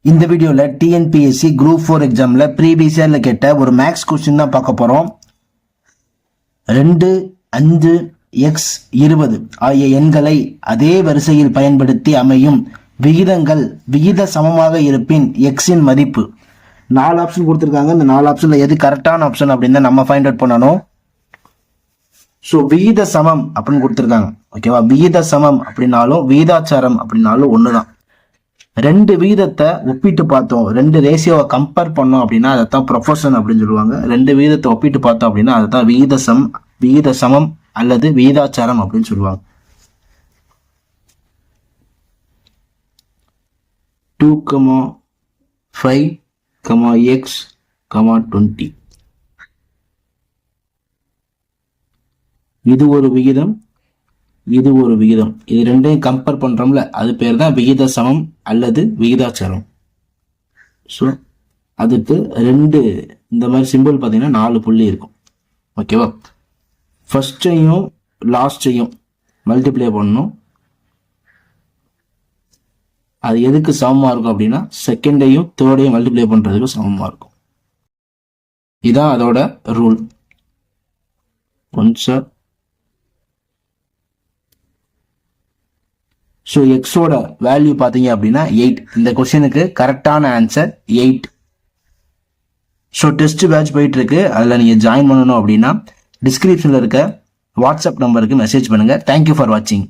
இந்த வீடியோல TNPSC group 4 எக்ஸாம்ல ப்ரீவியஸ் இயர்ல கேட்ட ஒரு மேக்ஸ் கொஸ்டின் தான் பார்க்க போறோம். 2, 5, x 20 ஆகிய எண்களை அதே வரிசையில் பயன்படுத்தி அமையும் விகிதங்கள் விகித சமமாக இருப்பின் எக்ஸின் மதிப்பு. 4 ஆப்ஷன் கொடுத்துருக்காங்க. இந்த 4 ஆப்ஷன்ல எது கரெக்டான ஆப்ஷன் அப்படின்னு நம்ம ஃபைண்ட் அவுட் பண்ணணும். ஸோ விகித சமம் அப்படின்னு கொடுத்துருக்காங்க. ஓகேவா? விகித சமம் அப்படின்னாலும் விகிதாச்சாரம் அப்படின்னாலும் ஒண்ணுதான். ரெண்டு விகிதத்தை ஒப்பிட்டு பார்த்தோம், ரெண்டு ரேஷியோவை கம்பேர் பண்ணோம் அப்படின்னா அதைத்தான் ப்ரொபோர்ஷன் அப்படின்னு சொல்லுவாங்க. ரெண்டு விகிதத்தை ஒப்பிட்டு பார்த்தோம் அப்படின்னா அதைத்தான் விகித சமம் அல்லது விகிதாச்சாரம் அப்படின்னு சொல்லுவாங்க. 2, 5, x, 20 இது ஒரு விகிதம், இது ஒரு விகிதம். இது ரெண்டையும் கம்பேர் பண்றோம்ல, அது பேர் தான் விகித சமம் அல்லது விகிதாச்சாரம். ஸோ அதுக்கு ரெண்டு இந்த மாதிரி சிம்பிள் பார்த்தீங்கன்னா 4 புள்ளி இருக்கும். ஓகேவா? ஃபர்ஸ்டையும் லாஸ்டையும் மல்டிப்ளை பண்ணணும். அது எதுக்கு சமமா இருக்கும் அப்படின்னா செகண்டையும் தேர்டையும் மல்டிப்ளை பண்றதுக்கு சமமா இருக்கும். இதான் அதோட ரூல். கொஞ்சம் ஸோ எக்ஸோட வேல்யூ பார்த்தீங்க அப்படின்னா 8. இந்த கொஸ்டினுக்கு கரெக்டான ஆன்சர் 8. ஸோ டெஸ்ட் பேட்ச் போயிட்டு இருக்கு. அதில் நீங்கள் ஜாயின் பண்ணணும் அப்படின்னா டிஸ்கிரிப்ஷனில் இருக்க வாட்ஸ்அப் நம்பருக்கு மெசேஜ் பண்ணுங்க. தேங்க்யூ ஃபார் வாட்சிங்.